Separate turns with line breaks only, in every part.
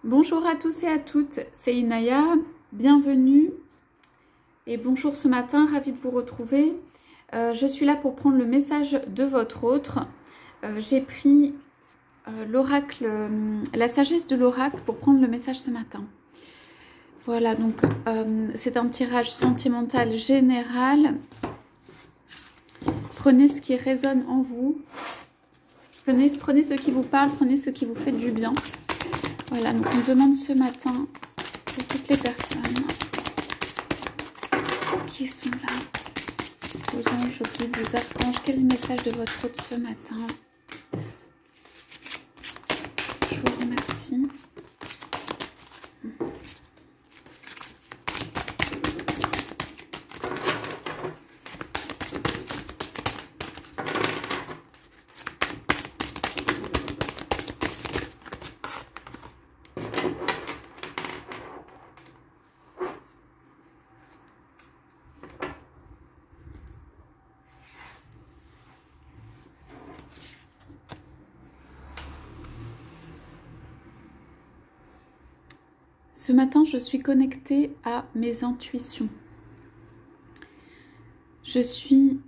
Bonjour à tous et à toutes, c'est Inaya, bienvenue et bonjour ce matin, ravie de vous retrouver. Je suis là pour prendre le message de votre autre. J'ai pris l'oracle, la sagesse de l'oracle pour prendre le message ce matin. Voilà, donc c'est un tirage sentimental général. Prenez ce qui résonne en vous. Prenez ce qui vous parle, prenez ce qui vous fait du bien. Voilà, donc on demande ce matin pour toutes les personnes qui sont là, aux anges, aux guides, aux archanges, quel est le message de votre hôte ce matin? Je vous remercie. Ce matin, je suis connectée à mes intuitions. Je suis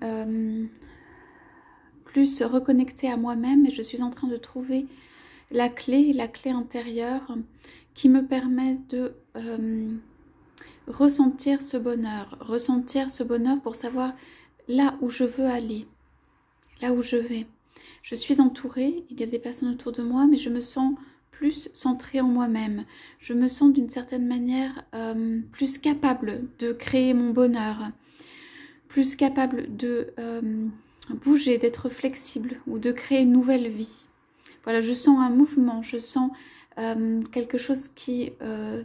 plus reconnectée à moi-même et je suis en train de trouver la clé intérieure qui me permet de ressentir ce bonheur pour savoir là où je veux aller, là où je vais. Je suis entourée, il y a des personnes autour de moi, mais je me sens plus centrée en moi-même. Je me sens d'une certaine manière plus capable de créer mon bonheur, plus capable de bouger, d'être flexible ou de créer une nouvelle vie. Voilà, je sens un mouvement, je sens quelque chose qui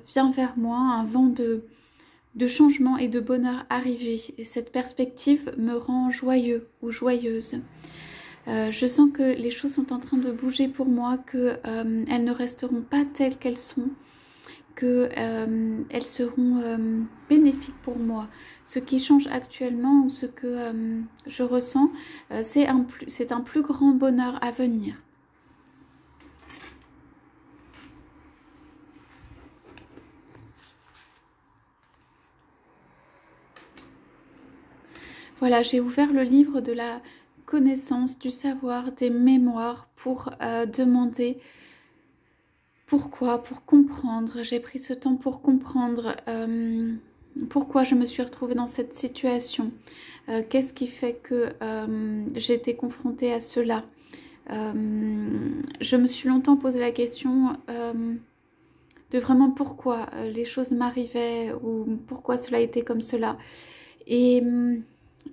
vient vers moi, un vent de changement et de bonheur arriver. Et cette perspective me rend joyeux ou joyeuse. Je sens que les choses sont en train de bouger pour moi, qu'elles ne resteront pas telles qu'elles sont, qu'elles seront bénéfiques pour moi. Ce qui change actuellement, ou ce que je ressens, c'est un plus grand bonheur à venir. Voilà, j'ai ouvert le livre de la connaissance, du savoir, des mémoires pour demander pourquoi, pour comprendre. J'ai pris ce temps pour comprendre pourquoi je me suis retrouvée dans cette situation. Qu'est-ce qui fait que j'ai été confrontée à cela? Je me suis longtemps posé la question de vraiment pourquoi les choses m'arrivaient ou pourquoi cela était comme cela. Et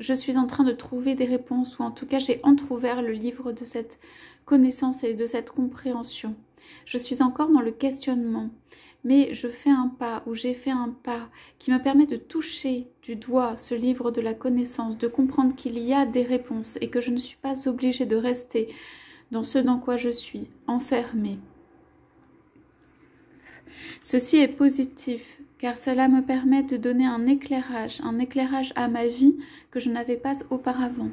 je suis en train de trouver des réponses, ou en tout cas j'ai entrouvert le livre de cette connaissance et de cette compréhension. Je suis encore dans le questionnement, mais je fais un pas, ou j'ai fait un pas qui me permet de toucher du doigt ce livre de la connaissance, de comprendre qu'il y a des réponses et que je ne suis pas obligée de rester dans ce dans quoi je suis, enfermée. Ceci est positif, car cela me permet de donner un éclairage à ma vie que je n'avais pas auparavant.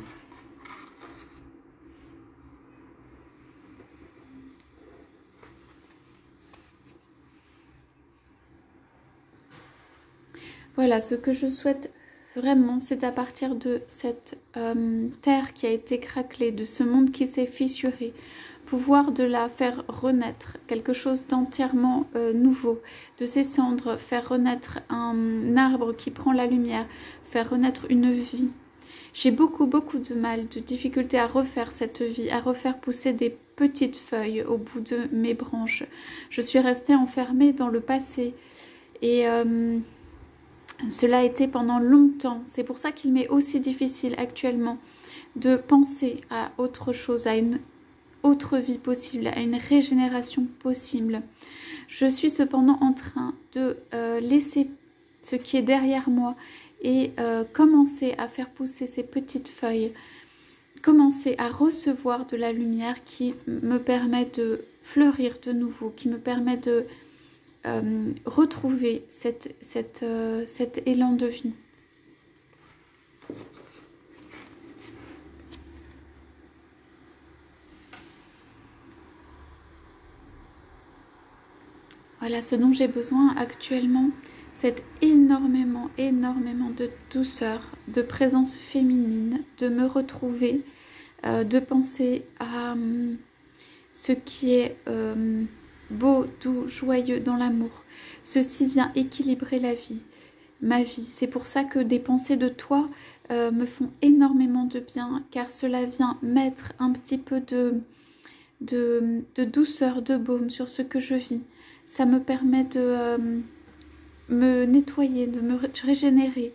Voilà, ce que je souhaite vraiment, c'est à partir de cette terre qui a été craquelée, de ce monde qui s'est fissuré, pouvoir de la faire renaître, quelque chose d'entièrement nouveau, de ces cendres, faire renaître un arbre qui prend la lumière, faire renaître une vie. J'ai beaucoup de mal, de difficulté à refaire cette vie, à refaire pousser des petites feuilles au bout de mes branches. Je suis restée enfermée dans le passé et cela a été pendant longtemps. C'est pour ça qu'il m'est aussi difficile actuellement de penser à autre chose, à une autre vie possible, à une régénération possible. Je suis cependant en train de laisser ce qui est derrière moi et commencer à faire pousser ces petites feuilles, commencer à recevoir de la lumière qui me permet de fleurir de nouveau, qui me permet de retrouver cet élan de vie. Voilà, ce dont j'ai besoin actuellement, c'est énormément, énormément de douceur, de présence féminine, de me retrouver, de penser à ce qui est beau, doux, joyeux dans l'amour. Ceci vient équilibrer la vie, ma vie. C'est pour ça que des pensées de toi me font énormément de bien, car cela vient mettre un petit peu de douceur, de baume sur ce que je vis. Ça me permet de me nettoyer, de me régénérer,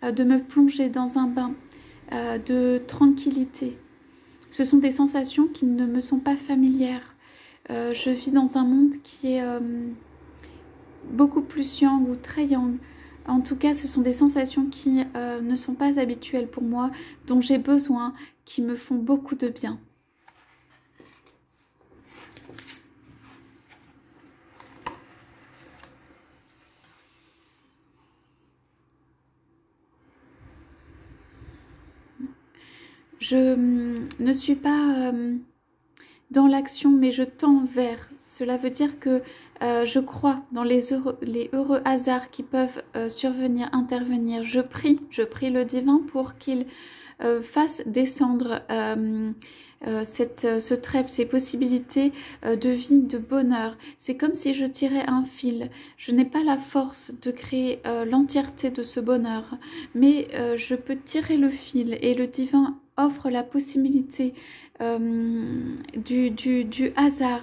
de me plonger dans un bain de tranquillité. Ce sont des sensations qui ne me sont pas familières. Je vis dans un monde qui est beaucoup plus yang ou très yang. En tout cas, ce sont des sensations qui ne sont pas habituelles pour moi, dont j'ai besoin, qui me font beaucoup de bien. Je ne suis pas dans l'action, mais je tends vers. Cela veut dire que je crois dans les heureux hasards qui peuvent survenir, intervenir. Je prie le divin pour qu'il fasse descendre ce trèfle, ces possibilités de vie, de bonheur. C'est comme si je tirais un fil. Je n'ai pas la force de créer l'entièreté de ce bonheur, mais je peux tirer le fil et le divin offre la possibilité du hasard,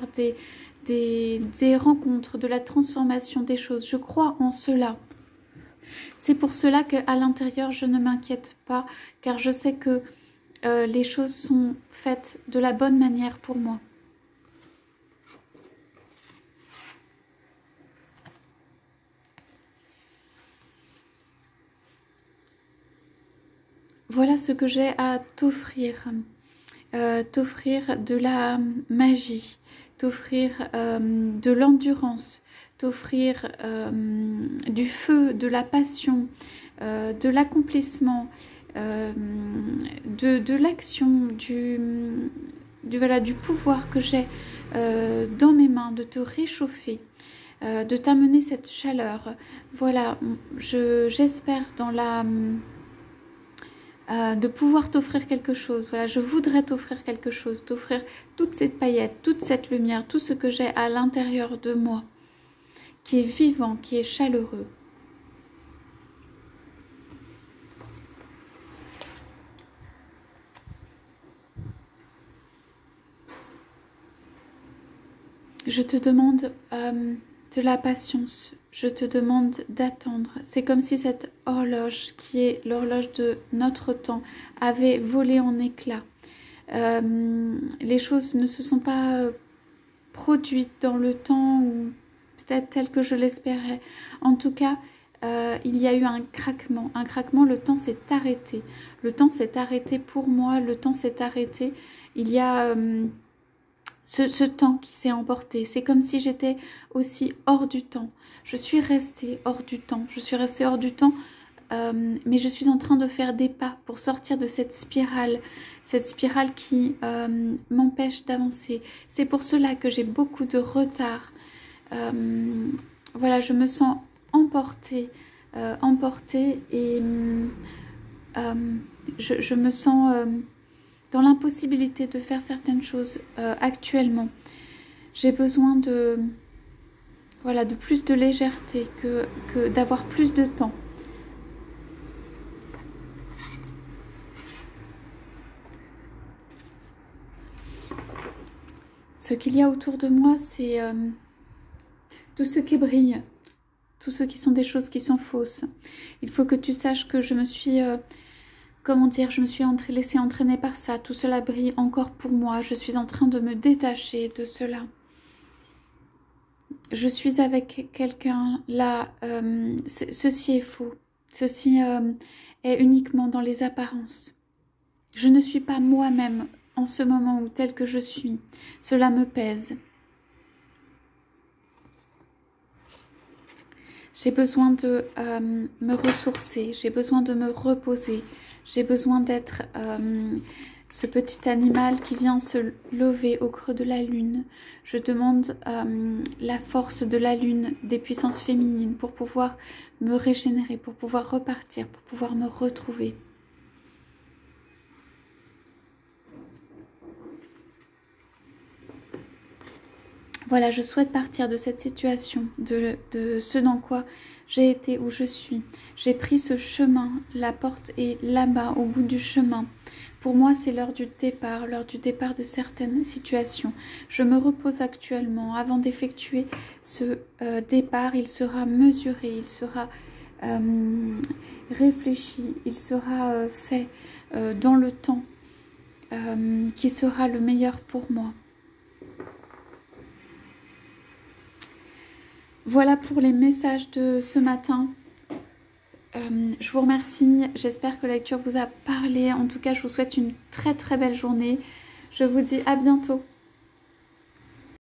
des rencontres, de la transformation des choses. Je crois en cela. C'est pour cela qu'à l'intérieur, je ne m'inquiète pas, car je sais que les choses sont faites de la bonne manière pour moi. Voilà ce que j'ai à t'offrir. T'offrir de la magie, t'offrir de l'endurance, t'offrir du feu, de la passion, de l'accomplissement, de l'action, du pouvoir que j'ai dans mes mains, de te réchauffer, de t'amener cette chaleur. Voilà, j'espère dans la... de pouvoir t'offrir quelque chose. Voilà, je voudrais t'offrir quelque chose, t'offrir toute cette paillette, toute cette lumière, tout ce que j'ai à l'intérieur de moi, qui est vivant, qui est chaleureux. Je te demande de la patience. Je te demande d'attendre. C'est comme si cette horloge, qui est l'horloge de notre temps, avait volé en éclats. Les choses ne se sont pas produites dans le temps, ou peut-être telles que je l'espérais. En tout cas, il y a eu un craquement. Un craquement, le temps s'est arrêté. Le temps s'est arrêté pour moi, le temps s'est arrêté. Il y a... ce temps qui s'est emporté, c'est comme si j'étais aussi hors du temps. Je suis restée hors du temps, mais je suis en train de faire des pas pour sortir de cette spirale qui m'empêche d'avancer. C'est pour cela que j'ai beaucoup de retard. Voilà, je me sens emportée, et je me sens... dans l'impossibilité de faire certaines choses actuellement. J'ai besoin de plus de légèreté, que d'avoir plus de temps. Ce qu'il y a autour de moi, c'est tout ce qui brille, tout ce qui sont des choses qui sont fausses. Il faut que tu saches que je me suis... comment dire, je me suis laissée entraîner par ça. Tout cela brille encore pour moi. Je suis en train de me détacher de cela. Je suis avec quelqu'un là. Ceci est faux. Ceci est uniquement dans les apparences. Je ne suis pas moi-même en ce moment où tel que je suis. Cela me pèse. J'ai besoin de me ressourcer. J'ai besoin de me reposer. J'ai besoin d'être ce petit animal qui vient se lever au creux de la lune. Je demande la force de la lune, des puissances féminines pour pouvoir me régénérer, pour pouvoir repartir, pour pouvoir me retrouver. Voilà, je souhaite partir de cette situation, de ce dans quoi j'ai été, où je suis. J'ai pris ce chemin, la porte est là-bas, au bout du chemin. Pour moi, c'est l'heure du départ de certaines situations. Je me repose actuellement. Avant d'effectuer ce départ, il sera mesuré, il sera réfléchi, il sera fait dans le temps qui sera le meilleur pour moi. Voilà pour les messages de ce matin. Je vous remercie, j'espère que la lecture vous a parlé. En tout cas, je vous souhaite une très très belle journée. Je vous dis à bientôt.